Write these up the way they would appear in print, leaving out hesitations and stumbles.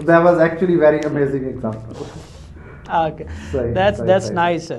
That was actually very amazing example. Okay, that's nice sir.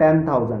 10,000